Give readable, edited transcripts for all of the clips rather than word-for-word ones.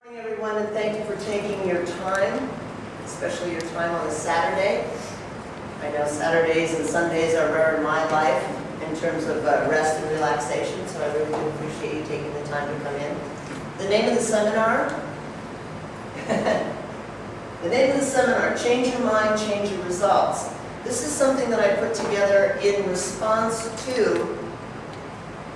Good morning, everyone, and thank you for taking your time, especially your time on a Saturday. I know Saturdays and Sundays are rare in my life in terms of rest and relaxation, so I really do appreciate you taking the time to come in. The name of the seminar? The name of the seminar, Change Your Mind, Change Your Results. This is something that I put together in response to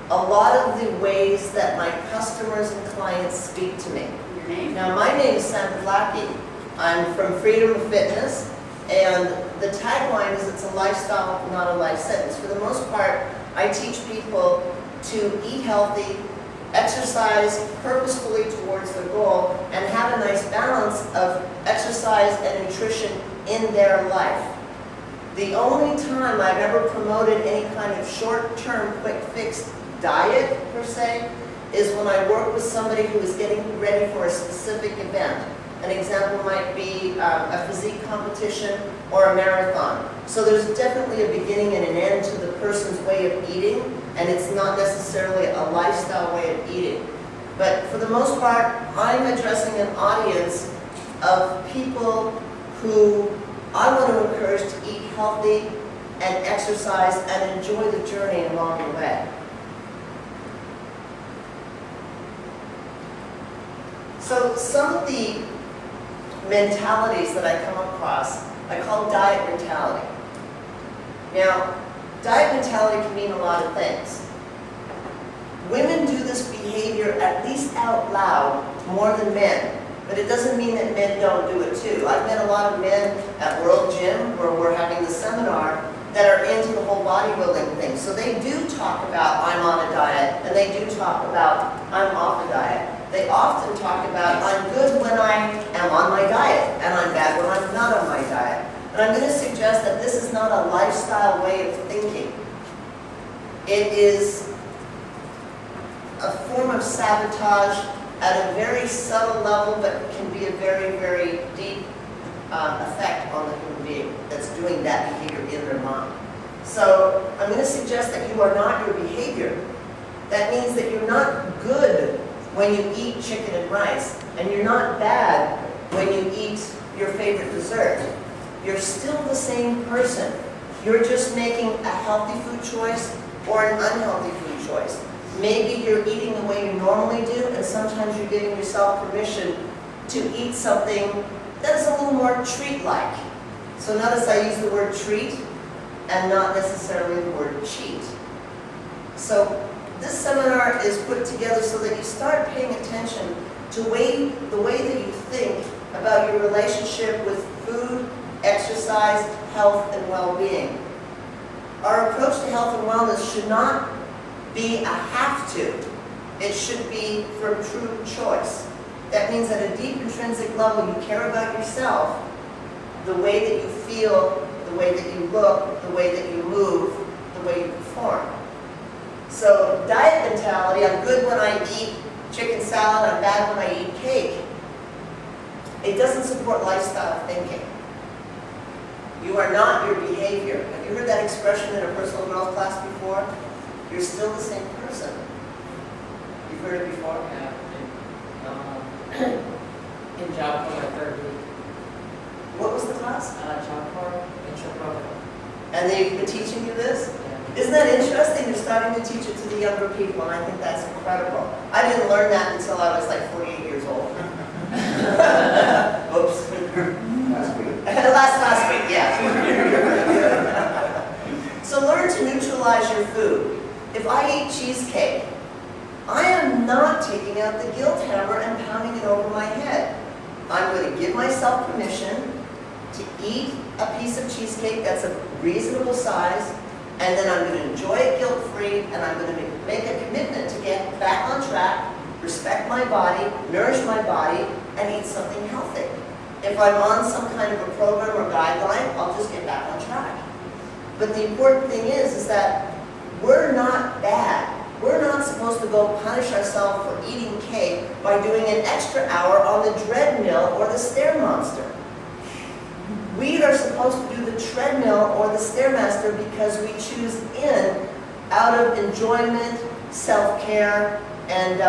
a lot of the ways that my customers and clients speak to me. Your name? Now, my name is Sandra Lackey. I'm from Freedom of Fitness, and the tagline is it's a lifestyle, not a life sentence. For the most part, I teach people to eat healthy, exercise purposefully towards their goal, and have a nice balance of exercise and nutrition in their life. The only time I've ever promoted any kind of short-term, quick-fix diet, per se, is when I work with somebody who is getting ready for a specific event. An example might be a physique competition or a marathon. So there's definitely a beginning and an end to the person's way of eating, and it's not necessarily a lifestyle way of eating. But for the most part, I'm addressing an audience of people who I want to encourage to eat healthy and exercise and enjoy the journey along the way. So some of the mentalities that I come across, I call diet mentality. Now, diet mentality can mean a lot of things. Women do this behavior, at least out loud, more than men. But it doesn't mean that men don't do it too. I've met a lot of men at World Gym, where we're having the seminar, that are into the whole bodybuilding thing. So they do talk about, I'm on a diet, and they do talk about, I'm off a diet. They often talk about, I'm good when I am on my diet, and I'm bad when I'm not on my diet. And I'm going to suggest that this is not a lifestyle way of thinking. It is a form of sabotage at a very subtle level, but can be a very, very deep effect on the human being that's doing that behavior in their mind. So I'm going to suggest that you are not your behavior. That means that you're not good when you eat chicken and rice, and you're not bad when you eat your favorite dessert. You're still the same person. You're just making a healthy food choice or an unhealthy food choice. Maybe you're eating the way you normally do, and sometimes you're giving yourself permission to eat something that is a little more treat-like. So notice I use the word treat and not necessarily the word cheat. So this seminar is put together so that you start paying attention to the way that you think about your relationship with food, exercise, health, and well-being. Our approach to health and wellness should not be a have to. It should be from true choice. That means at a deep intrinsic level you care about yourself, the way that you feel, the way that you look, the way that you move, the way you perform. So diet mentality, I'm good when I eat chicken salad, I'm bad when I eat cake. It doesn't support lifestyle thinking. You are not your behavior. Have you heard that expression in a personal growth class before? You're still the same person. You've heard it before? Yeah. In Job Corps, my third week. What was the class? Job Corps, intro program. And they've been teaching you this? Yeah. Isn't that interesting? They're starting to teach it to the younger people, and I think that's incredible. I didn't learn that until I was like 48 years old. Oops. Last week. Last week, yeah. So learn to neutralize your food. If I eat cheesecake, I am not taking out the guilt hammer and pounding it over my head. I'm going to give myself permission to eat a piece of cheesecake that's a reasonable size, and then I'm going to enjoy it guilt-free, and I'm going to make a commitment to get back on track, respect my body, nourish my body, and eat something healthy. If I'm on some kind of a program or guideline, I'll just get back on track. But the important thing is that we're not bad. We're not supposed to go punish ourselves for eating cake by doing an extra hour on the treadmill or the Stairmaster. We are supposed to do the treadmill or the Stairmaster because we choose in out of enjoyment, self-care, and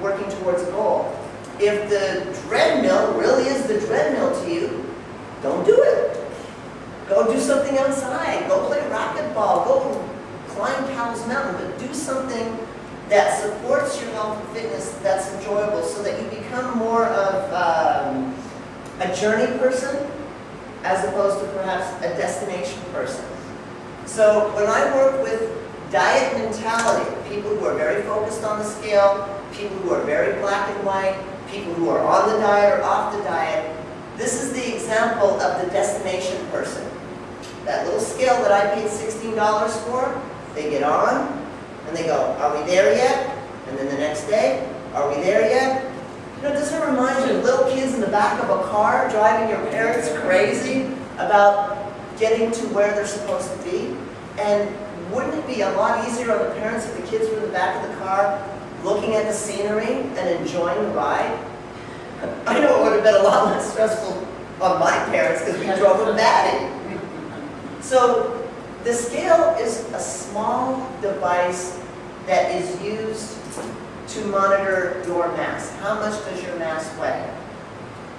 working towards a goal. if the treadmill really is the treadmill to you, don't do it. Go do something outside. Go play racquetball. Go climb Powell's Mountain. But do something that supports your health and fitness that's enjoyable so that you become more of a journey person as opposed to perhaps a destination person. So when I work with diet mentality, people who are very focused on the scale, people who are very black and white, people who are on the diet or off the diet, this is the example of the destination person. That little scale that I paid $16 for, they get on and they go, are we there yet? And then the next day, are we there yet? You know, doesn't it remind you of little kids in the back of a car driving your parents crazy about getting to where they're supposed to be? And wouldn't it be a lot easier on the parents if the kids were in the back of the car looking at the scenery and enjoying the ride? I know it would have been a lot less stressful on my parents because we drove them batty. So the scale is a small device that is used to monitor your mass. How much does your mass weigh?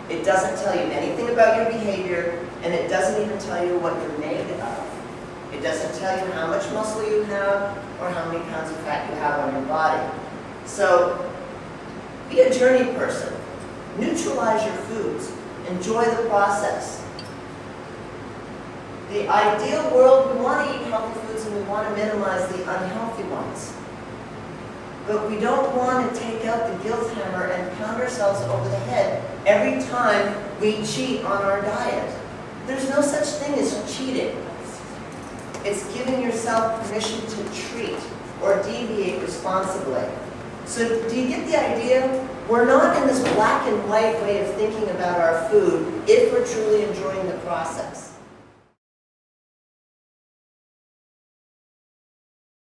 It doesn't tell you anything about your behavior, and it doesn't even tell you what you're made of. It doesn't tell you how much muscle you have or how many pounds of fat you have on your body. So be a journey person. Neutralize your foods. Enjoy the process. The ideal world, we want to eat healthy foods and we want to minimize the unhealthy ones. But we don't want to take out the guilt hammer and pound ourselves over the head every time we cheat on our diet. There's no such thing as cheating. It's giving yourself permission to treat or deviate responsibly. So do you get the idea? We're not in this black and white way of thinking about our food if we're truly enjoying the process.